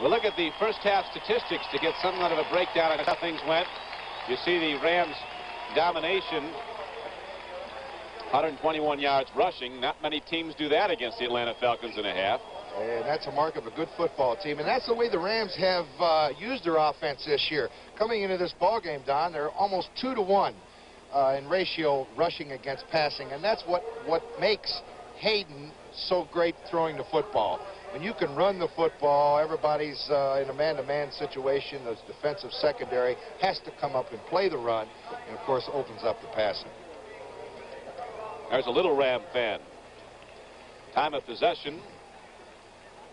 We'll look at the first half statistics to get somewhat of a breakdown of how things went. You see the Rams' domination, 121 yards rushing. Not many teams do that against the Atlanta Falcons in a half. And that's a mark of a good football team. And that's the way the Rams have used their offense this year. Coming into this ball game, Don, they're almost 2-to-1 in ratio rushing against passing. And that's what makes Hayden so great throwing the football. When you can run the football, everybody's in a man-to-man situation. The defensive secondary has to come up and play the run, and of course opens up the passing. There's a little Ram fan. Time of possession.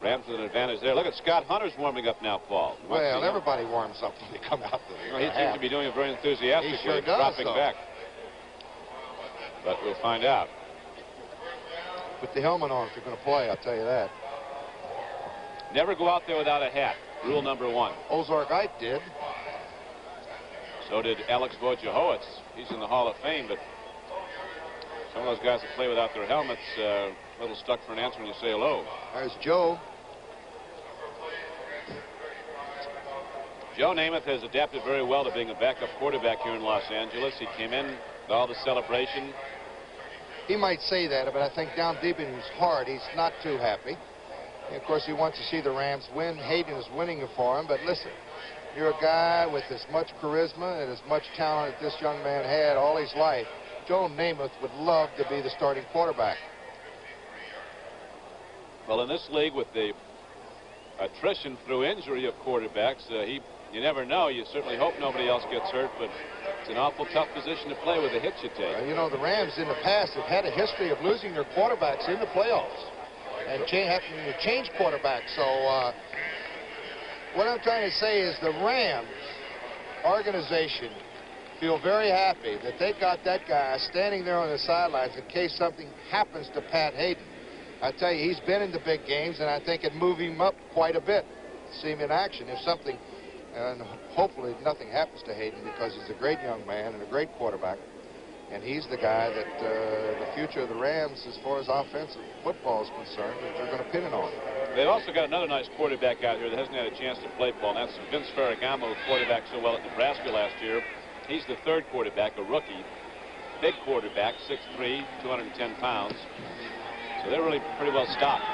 Rams with an advantage there. Look at Scott Hunter's warming up now, Paul. Well, everybody warms up when they come out there. Well, he seems to be doing it very enthusiastically, he sure does, dropping back. But we'll find out. Put the helmet on if you're going to play, I'll tell you that. Never go out there without a hat. Rule number 1. Ozarkite did. So did Alex Wojciechowicz. He's in the Hall of Fame, but some of those guys that play without their helmets a little stuck for an answer when you say hello. There's Joe. Joe Namath has adapted very well to being a backup quarterback here in Los Angeles. He came in with all the celebration. He might say that, but I think down deep in his heart, he's not too happy. And of course, he wants to see the Rams win. Hayden is winning it for him, but listen, you're a guy with as much charisma and as much talent as this young man had all his life. Joe Namath would love to be the starting quarterback. Well, in this league with the attrition through injury of quarterbacks, you never know. You certainly hope nobody else gets hurt, but it's an awful tough position to play with the hits you take. You know, the Rams in the past have had a history of losing their quarterbacks in the playoffs and having to change quarterbacks. So what I'm trying to say is the Rams organization feel very happy that they got that guy standing there on the sidelines in case something happens to Pat Hayden. I tell you, he's been in the big games, and I think it'd move him up quite a bit to see him in action if something, and hopefully nothing happens to Hayden, because he's a great young man and a great quarterback. And he's the guy that the future of the Rams, as far as offensive football is concerned, that they're going to pin it on. They've also got another nice quarterback out here that hasn't had a chance to play ball, and that's Vince Ferragamo, who quarterbacked so well at Nebraska last year. He's the third quarterback, a rookie. Big quarterback, 6'3", 210 pounds. So they're really pretty well stocked.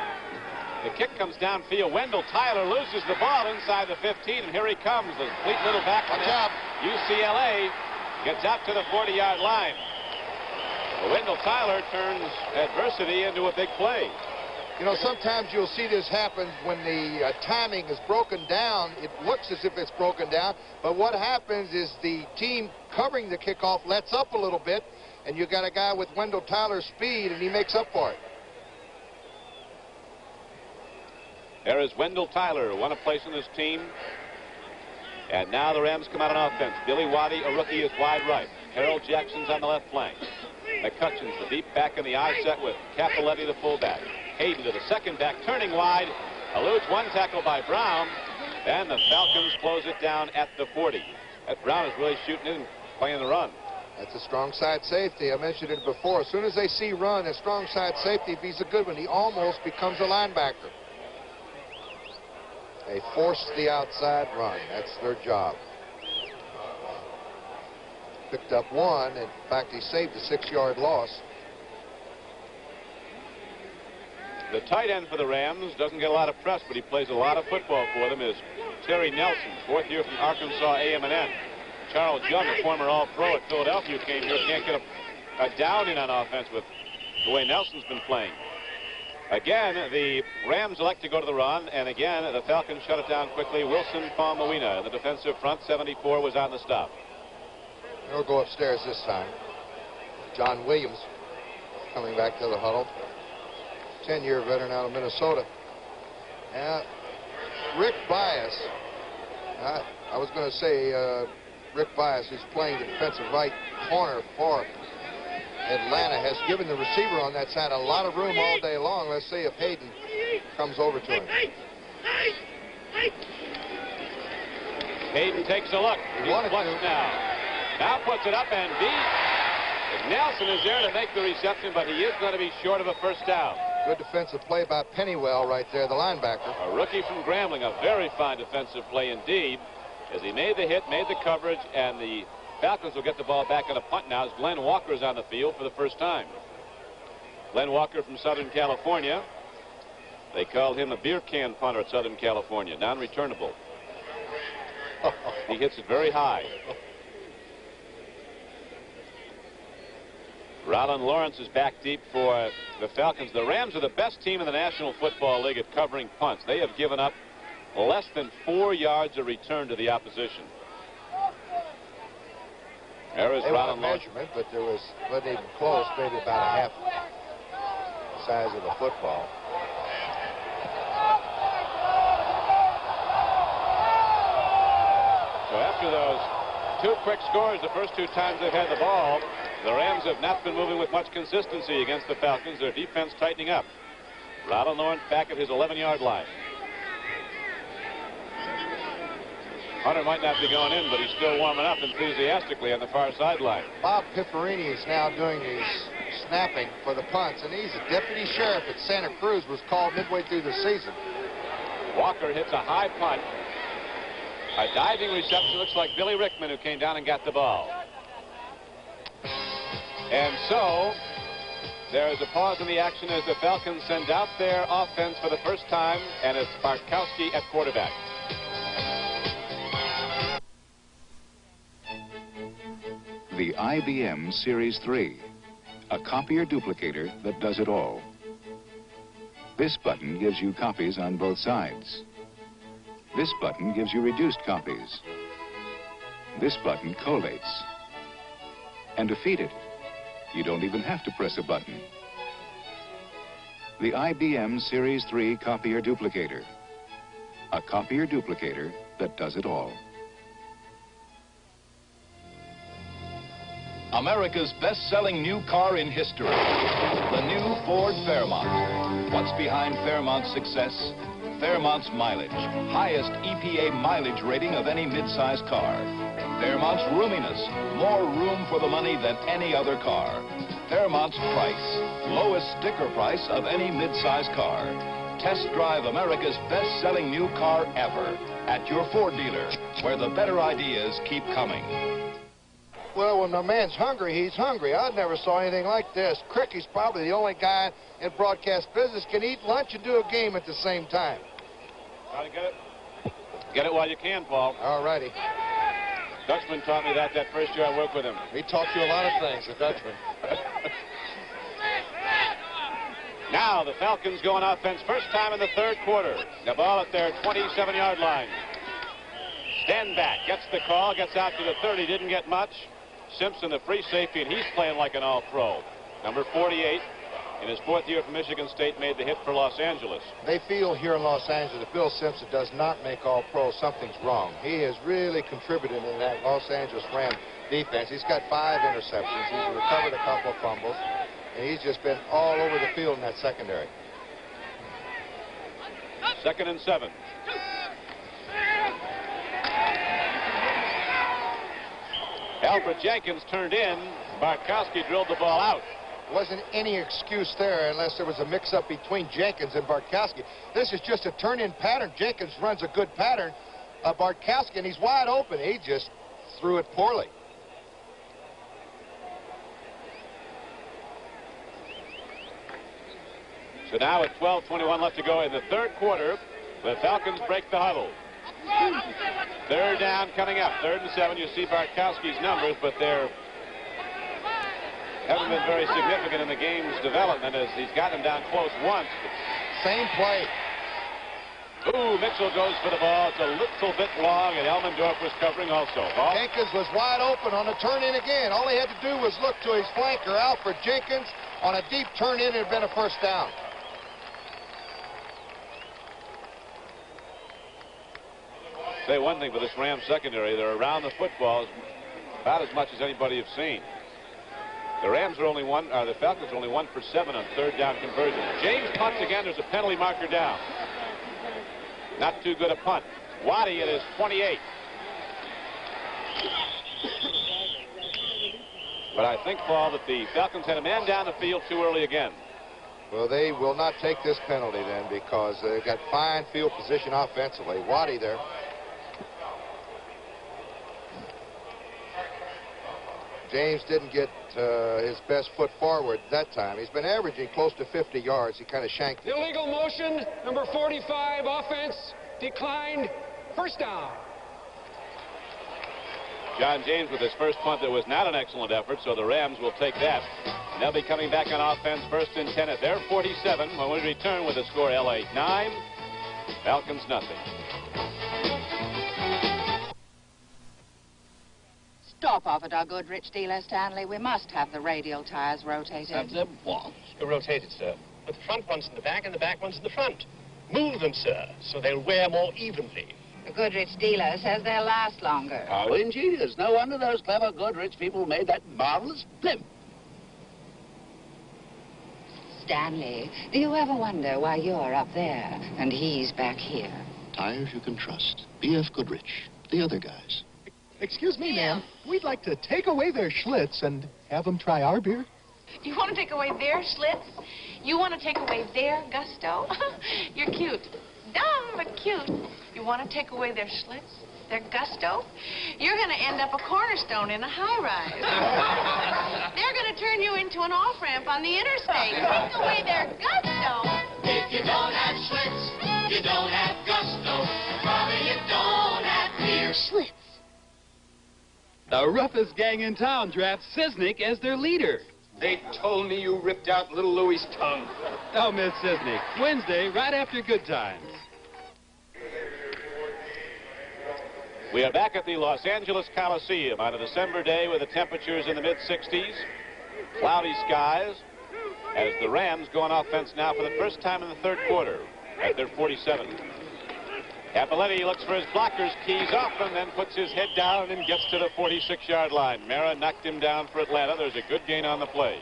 The kick comes downfield. Wendell Tyler loses the ball inside the 15, and here he comes. The complete little back on UCLA. Gets out to the 40-yard line. Well, Wendell Tyler turns adversity into a big play. You know, sometimes you'll see this happen when the timing is broken down. It looks as if it's broken down, but what happens is the team covering the kickoff lets up a little bit, and you got a guy with Wendell Tyler's speed, and he makes up for it. There is Wendell Tyler, won a place on this team. And now the Rams come out on offense. Billy Waddy, a rookie, is wide right. Harold Jackson's on the left flank. McCutcheon's the deep back in the I set with Capoletti, the fullback. Hayden to the second back, turning wide. Eludes one tackle by Brown. And the Falcons close it down at the 40. That Brown is really shooting in, playing the run. That's a strong side safety. I mentioned it before. As soon as they see run, a strong side safety, if he's a good one, he almost becomes a linebacker. They force the outside run. That's their job. Picked up one. In fact, he saved a 6-yard loss. The tight end for the Rams doesn't get a lot of press, but he plays a lot of football for them, is Terry Nelson, fourth year from Arkansas A&M. Charles Young, a former All-Pro at Philadelphia, came here. Can't get a down in on offense with the way Nelson's been playing. Again, the Rams elect to go to the run, and again, the Falcons shut it down quickly. Wilson Palmawina in the defensive front, 74, was on the stop. He'll go upstairs this time. John Williams coming back to the huddle. 10-year veteran out of Minnesota. Rick Bias. I was going to say Rick Bias, who's playing the defensive right corner for Atlanta, has given the receiver on that side a lot of room all day long. Let's see if Hayden comes over to him. Hayden takes a look. He's flushed now. Now puts it up and beat. Nelson is there to make the reception, but he is going to be short of a first down. Good defensive play by Pennywell right there, the linebacker. A rookie from Grambling, a very fine defensive play indeed, as he made the hit, made the coverage, and the Falcons will get the ball back on a punt now as Glenn Walker's on the field for the first time. Glenn Walker from Southern California. They called him a beer can punter at Southern California, non-returnable. He hits it very high. Rollin Lawrence is back deep for the Falcons. The Rams are the best team in the National Football League at covering punts. They have given up less than 4 yards of return to the opposition. There is Rollin Lawrence. Measurement, but there wasn't even close, maybe about a half size of the football. So after those 2 quick scores, the first 2 times they've had the ball, the Rams have not been moving with much consistency against the Falcons. Their defense tightening up. Rollin Lawrence back at his 11-yard line. Hunter might not be going in, but he's still warming up enthusiastically on the far sideline. Bob Pifferini is now doing his snapping for the punts, and he's a deputy sheriff at Santa Cruz, was called midway through the season. Walker hits a high punt. A diving reception. Looks like Billy Rickman, who came down and got the ball. And so there is a pause in the action as the Falcons send out their offense for the first time, and it's Bartkowski at quarterback. The IBM Series 3, a copier duplicator that does it all. This button gives you copies on both sides. This button gives you reduced copies. This button collates. And to feed it, you don't even have to press a button. The IBM Series 3 copier duplicator, a copier duplicator that does it all. America's best-selling new car in history, the new Ford Fairmont. What's behind Fairmont's success? Fairmont's mileage, highest EPA mileage rating of any mid-size car. Fairmont's roominess, more room for the money than any other car. Fairmont's price, lowest sticker price of any mid-size car. Test drive America's best-selling new car ever at your Ford dealer, where the better ideas keep coming. Well, when a man's hungry, he's hungry. I never saw anything like this. Cricky's probably the only guy in broadcast business can eat lunch and do a game at the same time. Try to get it. Get it while you can, Paul. All righty. Dutchman taught me that first year I worked with him. He taught you a lot of things, the Dutchman. Now the Falcons go on offense first time in the third quarter. The ball at their 27-yard line. Stand back, gets the call, gets out to the 30, didn't get much. Simpson, the free safety, and he's playing like an all-pro. Number 48, in his 4th year from Michigan State, made the hit for Los Angeles. They feel here in Los Angeles that Bill Simpson does not make all-pro. Something's wrong. He has really contributed in that Los Angeles Ram defense. He's got 5 interceptions. He's recovered a couple of fumbles, and he's just been all over the field in that secondary. 2nd and 7. Alfred Jenkins turned in. Bartkowski drilled the ball out. Wasn't any excuse there unless there was a mix-up between Jenkins and Bartkowski. This is just a turn-in pattern. Jenkins runs a good pattern. Bartkowski, and he's wide open. He just threw it poorly. So now at 12:21 left to go in the third quarter, the Falcons break the huddle. 3rd down coming up. 3rd and 7. You see Bartkowski's numbers, but they're haven't been very significant in the game's development as he's got them down close once. Same play. Ooh, Mitchell goes for the ball. It's a little bit long, and Elmendorf was covering also. Ball. Jenkins was wide open on the turn-in again. All he had to do was look to his flanker, Alfred Jenkins. On a deep turn-in, it had been a first down. Say one thing for this Rams secondary, they're around the football about as much as anybody you've seen. The Rams are only the Falcons are only 1 for 7 on 3rd down conversion. James punts again. There's a penalty marker down. Not too good a punt. Waddy at his 28. But I think, Paul, that the Falcons had a man down the field too early again. Well, they will not take this penalty then because they've got fine field position offensively. Waddy there. James didn't get his best foot forward that time. He's been averaging close to 50 yards. He kind of shanked it. Illegal motion, number 45, offense, declined, first down. John James with his first punt that was not an excellent effort, so the Rams will take that. They'll be coming back on offense, first and 10 at their 47 when we return with the score LA 9, Falcons nothing. Stop off at our Goodrich dealer, Stanley. We must have the radial tires rotated. Have them what? Rotated, sir. But the front one's in the back and the back one's in the front. Move them, sir, so they'll wear more evenly. The Goodrich dealer says they'll last longer. How ingenious. No wonder those clever Goodrich people made that marvelous blimp. Stanley, do you ever wonder why you're up there and he's back here? Tires you can trust. B.F. Goodrich. The other guys. Excuse me, ma'am. We'd like to take away their Schlitz and have them try our beer. You want to take away their Schlitz? You want to take away their gusto? You're cute. Dumb, but cute. You want to take away their Schlitz? Their gusto? You're going to end up a cornerstone in a high-rise. They're going to turn you into an off-ramp on the interstate. Take away their gusto. If you don't have Schlitz, you don't have gusto. Probably you don't have beer. Schlitz. The roughest gang in town drafts Sisnick as their leader. They told me you ripped out little Louie's tongue. Oh, Miss Sisnick, Wednesday, right after Good Times. We are back at the Los Angeles Coliseum on a December day with the temperatures in the mid-60s. Cloudy skies as the Rams go on offense now for the first time in the third quarter at their 47. Cappelletti looks for his blockers, keys off, and then puts his head down and gets to the 46-yard line. Mara knocked him down for Atlanta. There's a good gain on the play.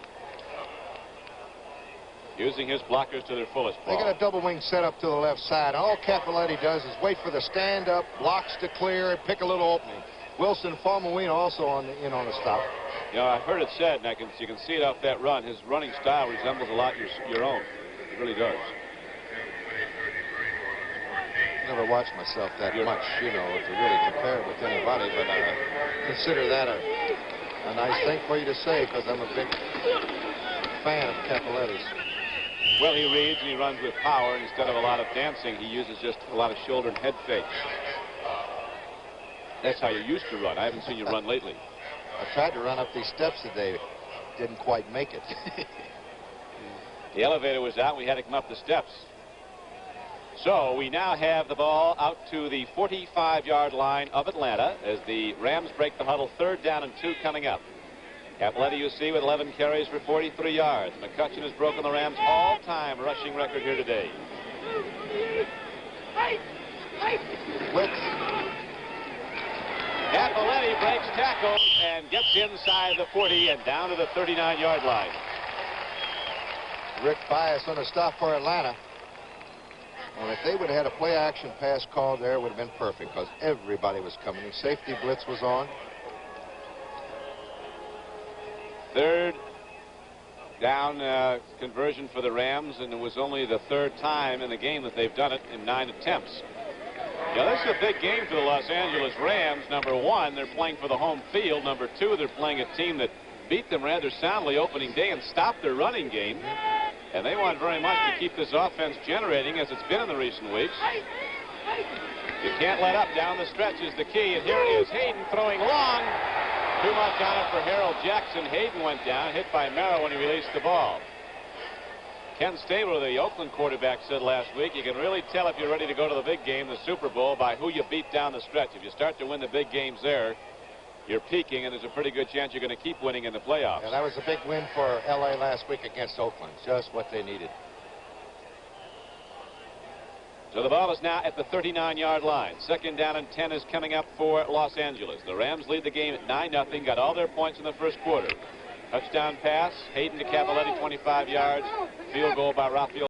Using his blockers to their fullest. They got a double wing set up to the left side. All Cappelletti does is wait for the stand-up, blocks to clear, and pick a little opening. Wilson Falmouine also in on the stop. You know, I've heard it said, and you can see it off that run, his running style resembles a lot your own. It really does. Never watched myself that much, you know, to really compare with anybody, but I consider that a nice thing for you to say because I'm a big fan of Cappelletti's. Well, he reads and he runs with power. Instead of a lot of dancing, he uses just a lot of shoulder and head fakes. That's how you used to run. I haven't seen you run lately. I tried to run up these steps today. Didn't quite make it. The elevator was out. We had to come up the steps. So we now have the ball out to the 45-yard line of Atlanta as the Rams break the huddle. Third down and 2 coming up. Cappelletti, you see, with 11 carries for 43 yards. McCutcheon has broken the Rams' all-time rushing record here today. Blitz. Cappelletti breaks tackle and gets inside the 40 and down to the 39-yard line. Rick Bias on a stop for Atlanta. And if they would have had a play-action pass call there, it would have been perfect because everybody was coming. The safety blitz was on. Third down conversion for the Rams, and it was only the third time in the game that they've done it in 9 attempts. Yeah, this is a big game for the Los Angeles Rams. Number one, they're playing for the home field. Number two, they're playing a team that beat them rather soundly opening day and stopped their running game. And they want very much to keep this offense generating as it's been in the recent weeks. You can't let up down the stretch is the key. And here is Hayden throwing long. Too much on it for Harold Jackson. Hayden went down, hit by Merrill when he released the ball. Ken Stabler, the Oakland quarterback, said last week, you can really tell if you're ready to go to the big game, the Super Bowl, by who you beat down the stretch. If you start to win the big games there, you're peaking, and there's a pretty good chance you're going to keep winning in the playoffs. Yeah, that was a big win for L.A. last week against Oakland. Just what they needed. So the ball is now at the 39-yard line. Second down and 10 is coming up for Los Angeles. The Rams lead the game at 9-0, got all their points in the first quarter. Touchdown pass, Hayden to Cappelletti, 25 yards. Field goal by Rafael.